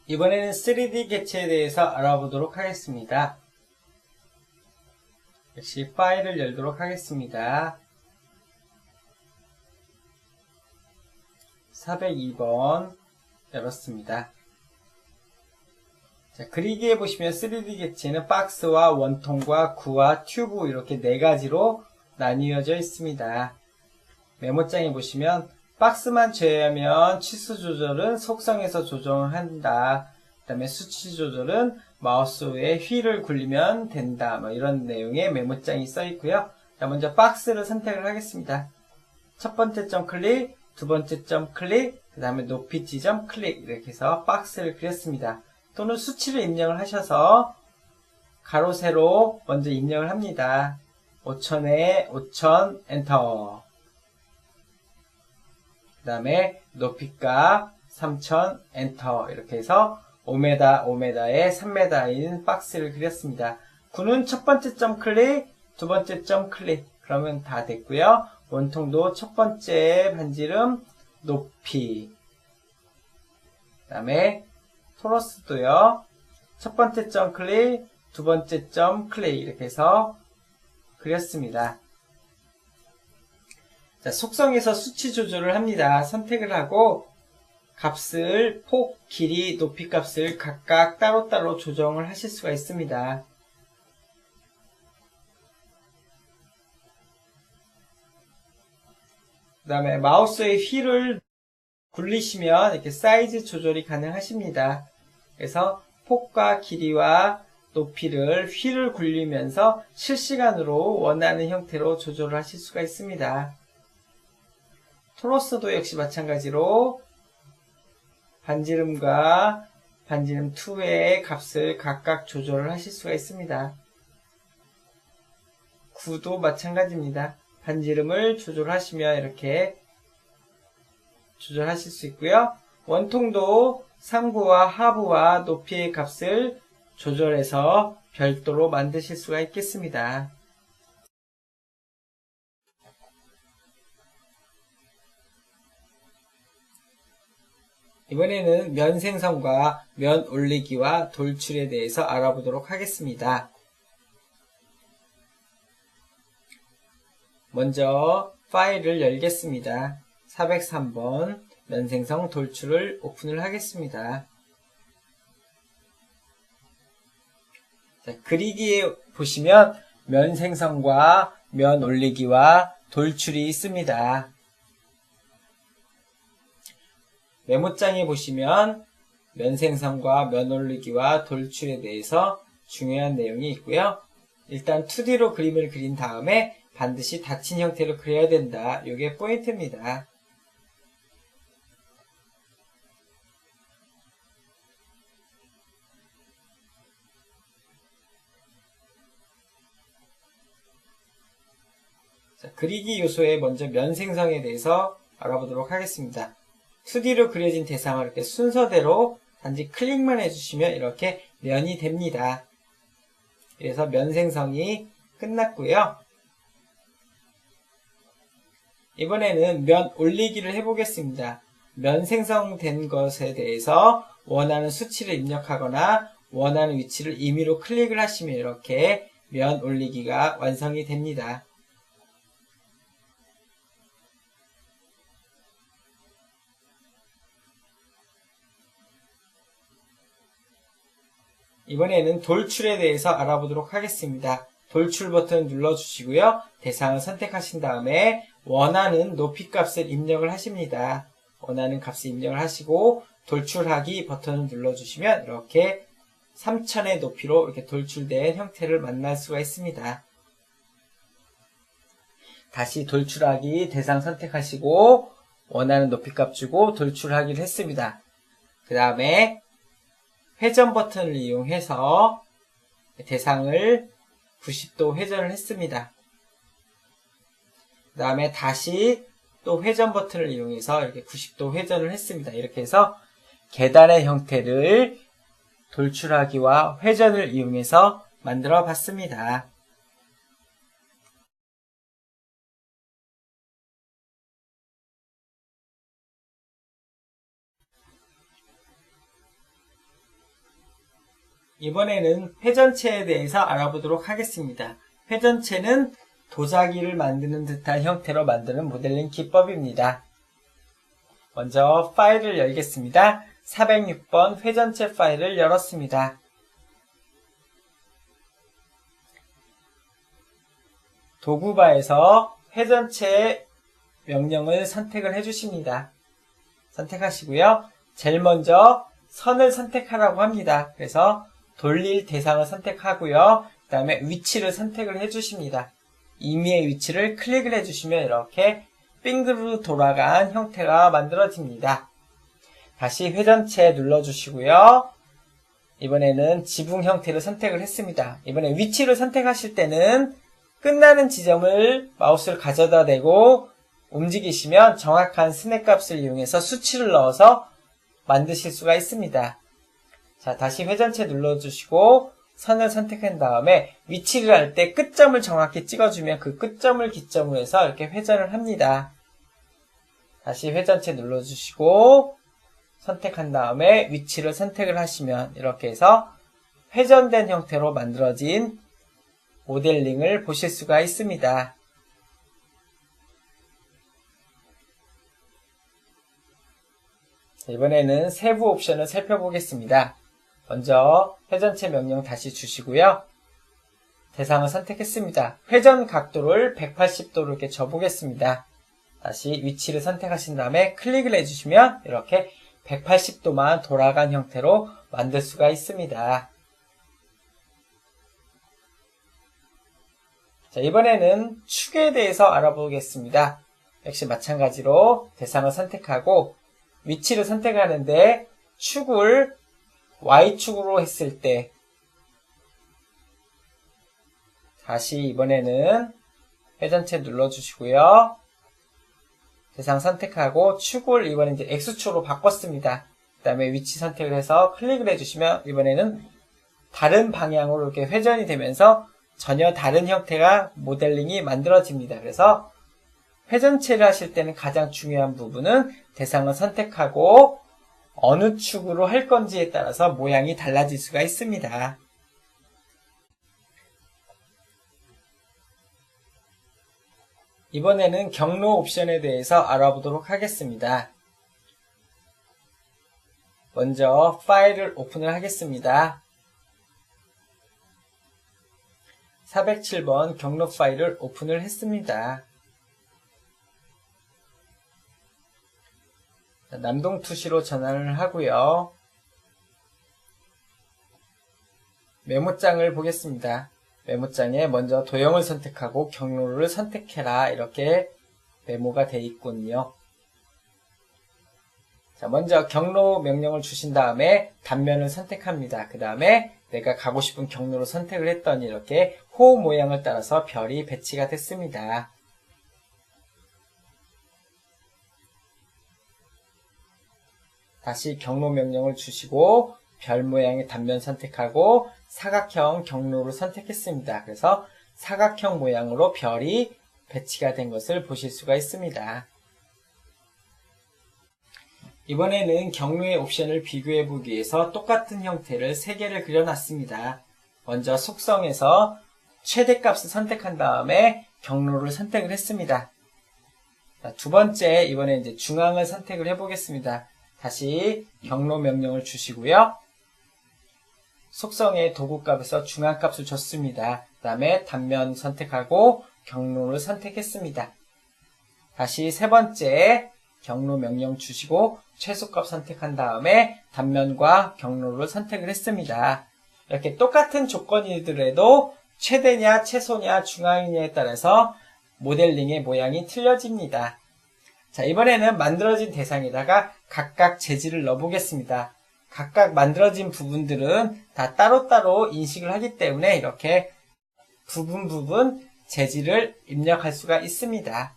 이번에는 3D 개체에 대해서 알아보도록 하겠습니다. 역시 파일을 열도록 하겠습니다. 402번 열었습니다. 자, 그리기에 보시면 3D 개체는 박스와 원통과 구와 튜브 이렇게 네 가지로 나뉘어져 있습니다. 메모장에 보시면 박스만 제외하면 치수 조절은 속성에서 조정을 한다. 그 다음에 수치 조절은 마우스 위에 휠을 굴리면 된다. 뭐 이런 내용의 메모장이 써 있고요. 자, 먼저 박스를 선택을 하겠습니다. 첫 번째 점 클릭, 두 번째 점 클릭, 그 다음에 높이 지점 클릭 이렇게 해서 박스를 그렸습니다. 또는 수치를 입력을 하셔서 가로 세로 먼저 입력을 합니다. 5000에 5000 엔터. 그 다음에 높이값 3000 엔터 이렇게 해서 5m, 5m에 3m인 박스를 그렸습니다. 구는 첫 번째 점 클릭, 두 번째 점 클릭 그러면 다 됐고요. 원통도 첫 번째 반지름 높이 그 다음에 토러스도요. 첫 번째 점 클릭, 두 번째 점 클릭 이렇게 해서 그렸습니다. 자, 속성에서 수치 조절을 합니다. 선택을 하고 값을 폭, 길이, 높이 값을 각각 따로따로 조정을 하실 수가 있습니다. 그 다음에 마우스의 휠을 굴리시면 이렇게 사이즈 조절이 가능하십니다. 그래서 폭과 길이와 높이를 휠을 굴리면서 실시간으로 원하는 형태로 조절을 하실 수가 있습니다. 토러스도 역시 마찬가지로 반지름과 반지름 2의 값을 각각 조절을 하실 수가 있습니다. 구도 마찬가지입니다. 반지름을 조절하시면 이렇게 조절하실 수 있고요. 원통도 상부와 하부와 높이의 값을 조절해서 별도로 만드실 수가 있겠습니다. 이번에는 면 생성과 면 올리기와 돌출에 대해서 알아보도록 하겠습니다. 먼저 파일을 열겠습니다. 403번 면 생성 돌출을 오픈을 하겠습니다. 자, 그리기에 보시면 면 생성과 면 올리기와 돌출이 있습니다. 메모장에 보시면 면 생성과 면 올리기와 돌출에 대해서 중요한 내용이 있고요. 일단 2D로 그림을 그린 다음에 반드시 닫힌 형태로 그려야 된다. 이게 포인트입니다. 자, 그리기 요소의 먼저 면 생성에 대해서 알아보도록 하겠습니다. 2D로 그려진 대상을 이렇게 순서대로 단지 클릭만 해주시면 이렇게 면이 됩니다. 그래서 면 생성이 끝났고요. 이번에는 면 올리기를 해보겠습니다. 면 생성된 것에 대해서 원하는 수치를 입력하거나 원하는 위치를 임의로 클릭을 하시면 이렇게 면 올리기가 완성이 됩니다. 이번에는 돌출에 대해서 알아보도록 하겠습니다. 돌출 버튼 눌러주시고요. 대상을 선택하신 다음에 원하는 높이 값을 입력을 하십니다. 원하는 값을 입력을 하시고 돌출하기 버튼을 눌러주시면 이렇게 3000의 높이로 이렇게 돌출된 형태를 만날 수가 있습니다. 다시 돌출하기 대상 선택하시고 원하는 높이 값 주고 돌출하기를 했습니다. 그 다음에 회전 버튼을 이용해서 대상을 90도 회전을 했습니다. 그 다음에 다시 또 회전 버튼을 이용해서 이렇게 90도 회전을 했습니다. 이렇게 해서 계단의 형태를 돌출하기와 회전을 이용해서 만들어 봤습니다. 이번에는 회전체에 대해서 알아보도록 하겠습니다. 회전체는 도자기를 만드는 듯한 형태로 만드는 모델링 기법입니다. 먼저 파일을 열겠습니다. 406번 회전체 파일을 열었습니다. 도구바에서 회전체 명령을 선택을 해주십니다. 선택하시고요. 제일 먼저 선을 선택하라고 합니다. 그래서 돌릴 대상을 선택하고요. 그 다음에 위치를 선택을 해주십니다. 임의의 위치를 클릭을 해주시면 이렇게 빙그르 돌아간 형태가 만들어집니다. 다시 회전체 눌러주시고요. 이번에는 지붕 형태를 선택을 했습니다. 이번에 위치를 선택하실 때는 끝나는 지점을 마우스를 가져다 대고 움직이시면 정확한 스냅 값을 이용해서 수치를 넣어서 만드실 수가 있습니다. 자, 다시 회전체 눌러주시고 선을 선택한 다음에 위치를 할 때 끝점을 정확히 찍어주면 그 끝점을 기점으로 해서 이렇게 회전을 합니다. 다시 회전체 눌러주시고 선택한 다음에 위치를 선택을 하시면 이렇게 해서 회전된 형태로 만들어진 모델링을 보실 수가 있습니다. 이번에는 세부 옵션을 살펴보겠습니다. 먼저 회전체 명령 다시 주시고요. 대상을 선택했습니다. 회전 각도를 180도로 이렇게 줘보겠습니다. 다시 위치를 선택하신 다음에 클릭을 해주시면 이렇게 180도만 돌아간 형태로 만들 수가 있습니다. 자, 이번에는 축에 대해서 알아보겠습니다. 역시 마찬가지로 대상을 선택하고 위치를 선택하는데 축을 Y축으로 했을 때 다시 이번에는 회전체 눌러주시고요. 대상 선택하고 축을 이번에 이제 X축으로 바꿨습니다. 그 다음에 위치 선택을 해서 클릭을 해주시면 이번에는 다른 방향으로 이렇게 회전이 되면서 전혀 다른 형태가 모델링이 만들어집니다. 그래서 회전체를 하실 때는 가장 중요한 부분은 대상을 선택하고 어느 축으로 할 건지에 따라서 모양이 달라질 수가 있습니다. 이번에는 경로 옵션에 대해서 알아보도록 하겠습니다. 먼저 파일을 오픈을 하겠습니다. 407번 경로 파일을 오픈을 했습니다. 남동투시로 전환을 하고요. 메모장을 보겠습니다. 메모장에 먼저 도형을 선택하고 경로를 선택해라 이렇게 메모가 되어 있군요. 자, 먼저 경로 명령을 주신 다음에 단면을 선택합니다. 그 다음에 내가 가고 싶은 경로를 선택을 했더니 이렇게 호 모양을 따라서 별이 배치가 됐습니다. 다시 경로 명령을 주시고 별 모양의 단면 선택하고 사각형 경로를 선택했습니다. 그래서 사각형 모양으로 별이 배치가 된 것을 보실 수가 있습니다. 이번에는 경로의 옵션을 비교해 보기 위해서 똑같은 형태를 3개를 그려놨습니다. 먼저 속성에서 최대값을 선택한 다음에 경로를 선택을 했습니다. 자, 두 번째 이번에 이제 중앙을 선택을 해 보겠습니다. 다시 경로 명령을 주시고요. 속성의 도구값에서 중앙값을 줬습니다. 그 다음에 단면 선택하고 경로를 선택했습니다. 다시 세 번째 경로 명령 주시고 최소값 선택한 다음에 단면과 경로를 선택을 했습니다. 이렇게 똑같은 조건이더라도 최대냐 최소냐 중앙이냐에 따라서 모델링의 모양이 틀려집니다. 자, 이번에는 만들어진 대상에다가 각각 재질을 넣어보겠습니다. 각각 만들어진 부분들은 다 따로따로 인식을 하기 때문에 이렇게 부분 재질을 입력할 수가 있습니다.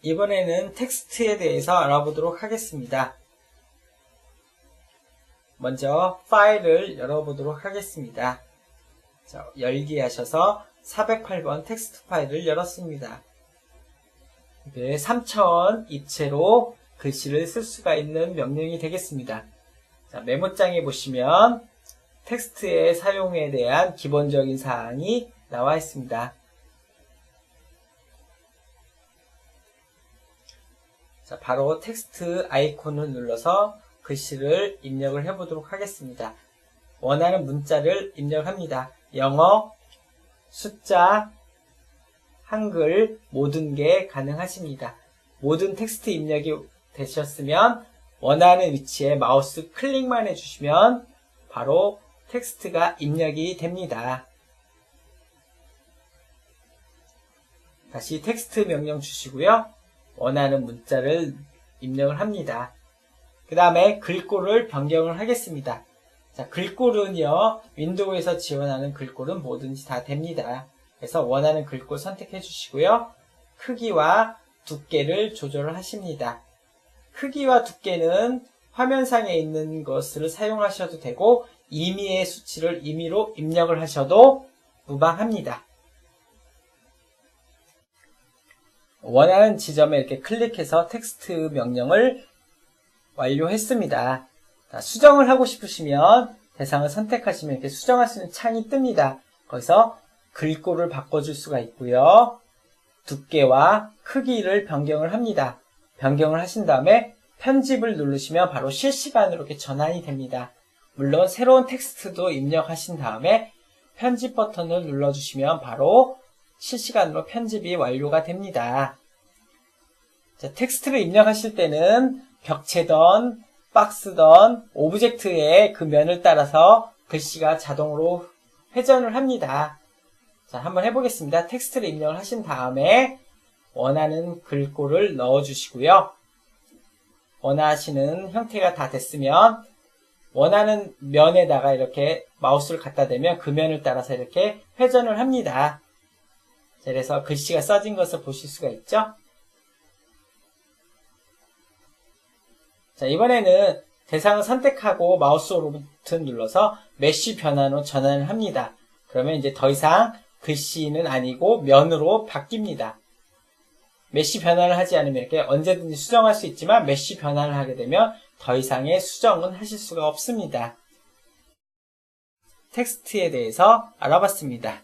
이번에는 텍스트에 대해서 알아보도록 하겠습니다. 먼저 파일을 열어보도록 하겠습니다. 자, 열기 하셔서 408번 텍스트 파일을 열었습니다. 3000 입체로 글씨를 쓸 수가 있는 명령이 되겠습니다. 자, 메모장에 보시면 텍스트의 사용에 대한 기본적인 사항이 나와 있습니다. 자, 바로 텍스트 아이콘을 눌러서 글씨를 입력을 해보도록 하겠습니다. 원하는 문자를 입력합니다. 영어, 숫자, 한글 모든 게 가능하십니다. 모든 텍스트 입력이 되셨으면 원하는 위치에 마우스 클릭만 해주시면 바로 텍스트가 입력이 됩니다. 다시 텍스트 명령 주시고요. 원하는 문자를 입력을 합니다. 그 다음에 글꼴을 변경을 하겠습니다. 자, 글꼴은요, 윈도우에서 지원하는 글꼴은 뭐든지 다 됩니다. 그래서 원하는 글꼴 선택해 주시고요. 크기와 두께를 조절을 하십니다. 크기와 두께는 화면상에 있는 것을 사용하셔도 되고 임의의 수치를 임의로 입력을 하셔도 무방합니다. 원하는 지점에 이렇게 클릭해서 텍스트 명령을 완료했습니다. 자, 수정을 하고 싶으시면 대상을 선택하시면 이렇게 수정할 수 있는 창이 뜹니다. 거기서 글꼴을 바꿔줄 수가 있고요. 두께와 크기를 변경을 합니다. 변경을 하신 다음에 편집을 누르시면 바로 실시간으로 이렇게 전환이 됩니다. 물론 새로운 텍스트도 입력하신 다음에 편집 버튼을 눌러주시면 바로 실시간으로 편집이 완료가 됩니다. 자, 텍스트를 입력하실 때는 벽체던 박스던 오브젝트의 그 면을 따라서 글씨가 자동으로 회전을 합니다. 자, 한번 해보겠습니다. 텍스트를 입력을 하신 다음에 원하는 글꼴을 넣어주시고요. 원하시는 형태가 다 됐으면 원하는 면에다가 이렇게 마우스를 갖다 대면 그 면을 따라서 이렇게 회전을 합니다. 자, 그래서 글씨가 써진 것을 보실 수가 있죠. 자, 이번에는 대상을 선택하고 마우스 오른 버튼 눌러서 메쉬 변환으로 전환을 합니다. 그러면 이제 더 이상 글씨는 아니고 면으로 바뀝니다. 메쉬 변환을 하지 않으면 이렇게 언제든지 수정할 수 있지만 메쉬 변환을 하게 되면 더 이상의 수정은 하실 수가 없습니다. 텍스트에 대해서 알아봤습니다.